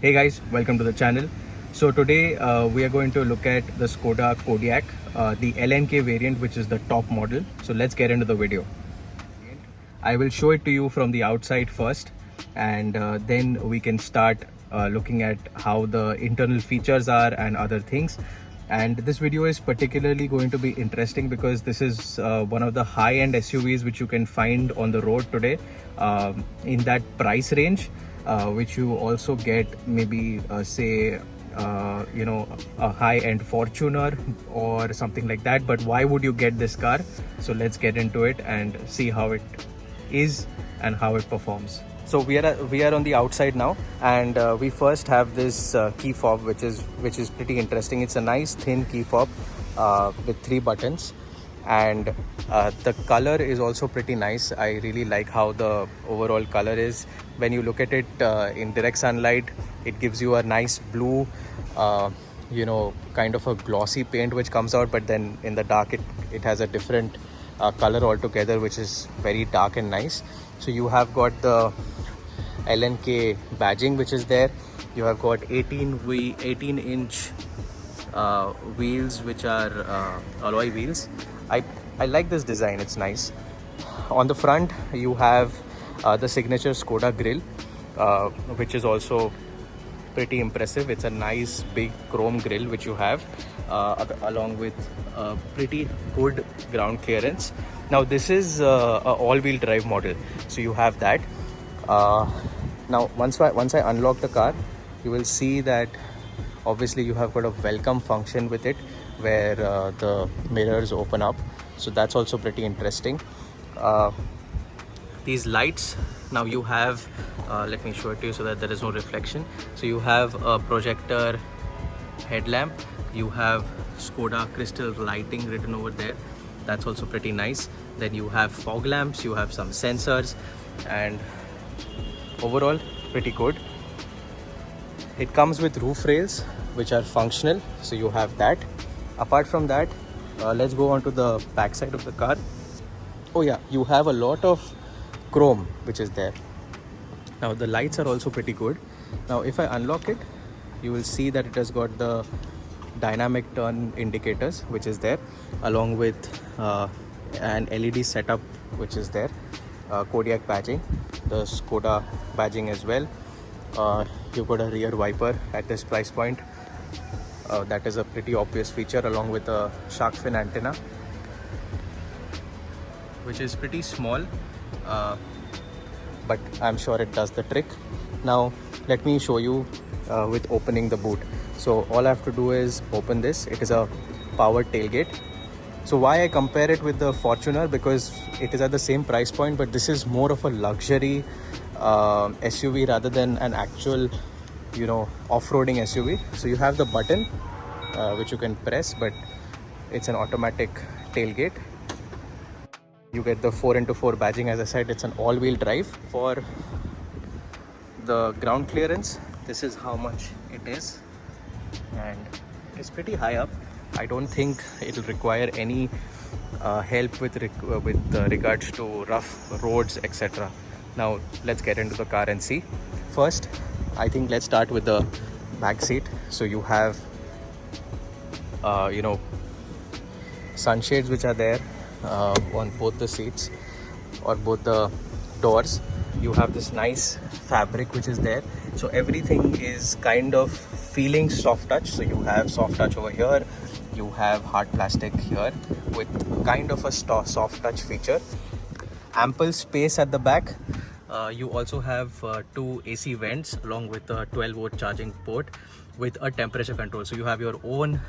Hey guys, welcome to the channel. So today we are going to look at the Skoda Kodiaq, the LNK variant, which is the top model. So let's get into the video. I will show it to you from the outside first, and then we can start looking at how the internal features are and other things. And this video is particularly going to be interesting because this is one of the high-end SUVs which you can find on the road today in that price range. Which you also get maybe say a high-end Fortuner or something like that. But why would you get this car? So let's get into it and see how it is and how it performs. So we are on the outside now, and we first have this key fob, which is pretty interesting. It's a nice thin key fob with 3 buttons, and the color is also pretty nice. I really like how the overall color is. When you look at it in direct sunlight, it gives you a nice blue, kind of a glossy paint which comes out, but then in the dark it has a different color altogether, which is very dark and nice. So you have got the LNK badging which is there. You have got 18-inch wheels, which are alloy wheels. I like this design, it's nice. On the front you have the signature Skoda grille, which is also pretty impressive. It's a nice big chrome grille which you have along with pretty good ground clearance. Now this is a all-wheel drive model, so you have that. Now once I unlock the car, you will see that obviously you have got a welcome function with it, where the mirrors open up. So that's also pretty interesting. These lights, now you have let me show it to you so that there is no reflection. So you have a projector headlamp, you have Skoda crystal lighting written over there. That's also pretty nice. Then you have fog lamps, you have some sensors, and overall pretty good. It comes with roof rails which are functional, so you have that. Apart from that, let's go on to the back side of the car. Oh yeah, you have a lot of chrome which is there. Now the lights are also pretty good. Now if I unlock it, you will see that it has got the dynamic turn indicators which is there, along with an LED setup which is there, Kodiaq badging, the Skoda badging as well. You've got a rear wiper at this price point. That is a pretty obvious feature, along with a shark fin antenna, which is pretty small, but I'm sure it does the trick. Now let me show you with opening the boot. So all I have to do is open this. It is a powered tailgate. So why I compare it with the Fortuner? Because it is at the same price point, but this is more of a luxury SUV rather than an actual off-roading SUV. So you have the button which you can press, but it's an automatic tailgate. You get the 4x4 badging. As I said, it's an all-wheel drive. For the ground clearance, this is how much it is, and it's pretty high up. I don't think it'll require any help with regards to rough roads, etc. Now let's get into the car and see. First, I think let's start with the back seat. So you have sunshades which are there on both the seats or both the doors. You have this nice fabric which is there, so everything is kind of feeling soft touch. So you have soft touch over here, you have hard plastic here with kind of a soft touch feature. Ample space at the back. You also have 2 AC vents along with a 12-volt charging port with a temperature control. So you have your own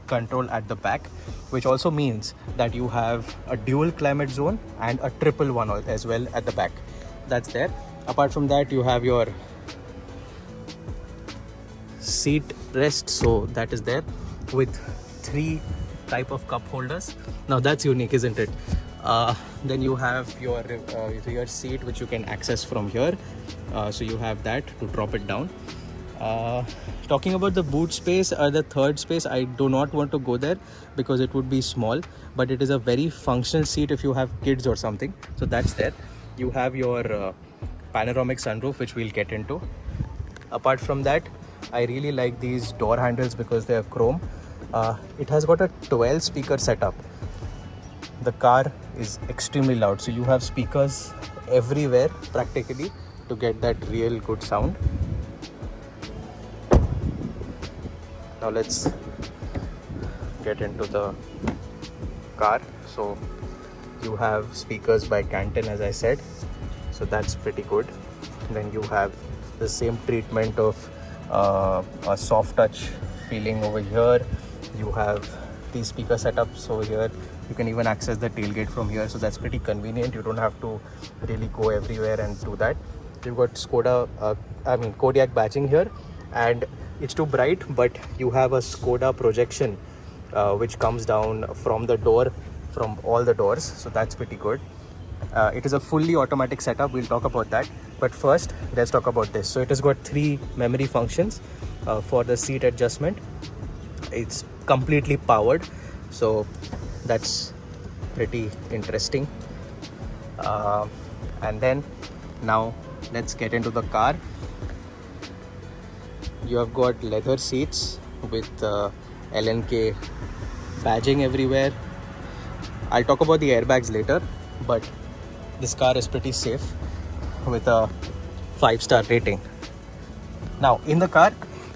control at the back, which also means that you have a dual climate zone and a triple one as well at the back. That's there. Apart from that, you have your seat rest, so that is there with 3 type of cup holders. Now that's unique, isn't it? Then you have your rear seat which you can access from here, so you have that to drop it down. Talking about the boot space, the third space, I do not want to go there because it would be small, but it is a very functional seat if you have kids or something. So that's there. You have your panoramic sunroof, which we'll get into. Apart from that, I really like these door handles because they are chrome. It has got a 12 speaker setup. The car is extremely loud, so you have speakers everywhere practically to get that real good sound. Now let's get into the car. So you have speakers by Canton, as I said, so that's pretty good. Then you have the same treatment of a soft touch feeling over here. You have these speaker setups over here. You can even access the tailgate from here, so that's pretty convenient. You don't have to really go everywhere and do that. You've got Kodiaq badging here, and it's too bright, but you have a Skoda projection which comes down from the door, from all the doors, so that's pretty good. It is a fully automatic setup. We'll talk about that, but first let's talk about this. So it has got 3 memory functions for the seat adjustment. It's completely powered, so that's pretty interesting. And then now let's get into the car. You have got leather seats with LNK badging everywhere. I'll talk about the airbags later, but this car is pretty safe with a 5-star rating. Now in the car,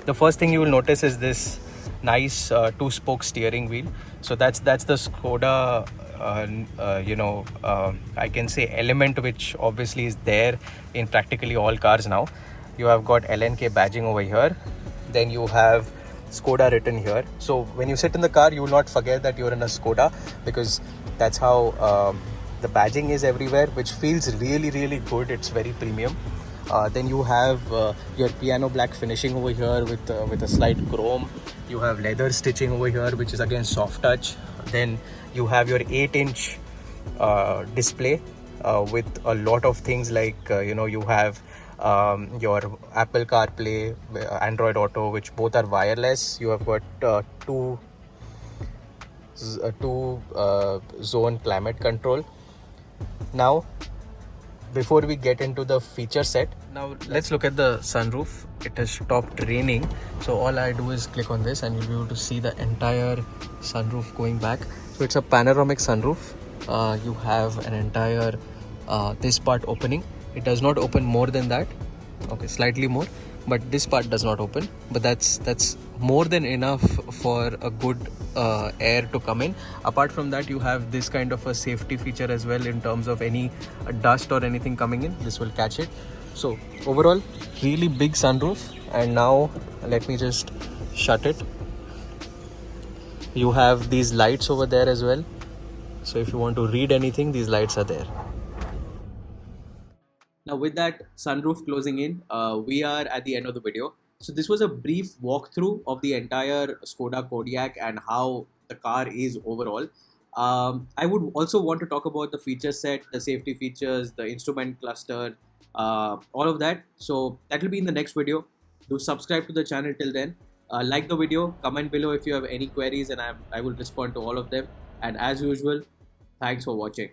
the first thing you will notice is this nice 2-spoke steering wheel. So that's the Skoda I can say element which obviously is there in practically all cars now. You have got LNK badging over here, then you have Skoda written here. So when you sit in the car, you will not forget that you're in a Skoda, because that's how the badging is everywhere, which feels really good. It's very premium. Then you have your piano black finishing over here with a slight chrome. You have leather stitching over here, which is again soft touch. Then you have your 8-inch display with a lot of things like you have your Apple CarPlay, Android Auto, which both are wireless. You have got two zone climate control. Now before we get into the feature set, now let's look at the sunroof. It has stopped raining, so all I do is click on this and you'll be able to see the entire sunroof going back. So it's a panoramic sunroof. You have an entire this part opening. It does not open more than that, okay, slightly more, but this part does not open, but that's more than enough for a good air to come in. Apart from that, you have this kind of a safety feature as well in terms of any dust or anything coming in, this will catch it. So overall, really big sunroof. And now let me just shut it. You have these lights over there as well, so if you want to read anything, these lights are there. Now with that sunroof closing in, we are at the end of the video. So this was a brief walkthrough of the entire Skoda Kodiaq and how the car is overall. I would also want to talk about the feature set, the safety features, the instrument cluster, all of that. So that will be in the next video. Do subscribe to the channel till then. Like the video, comment below if you have any queries, and I will respond to all of them. And as usual, thanks for watching.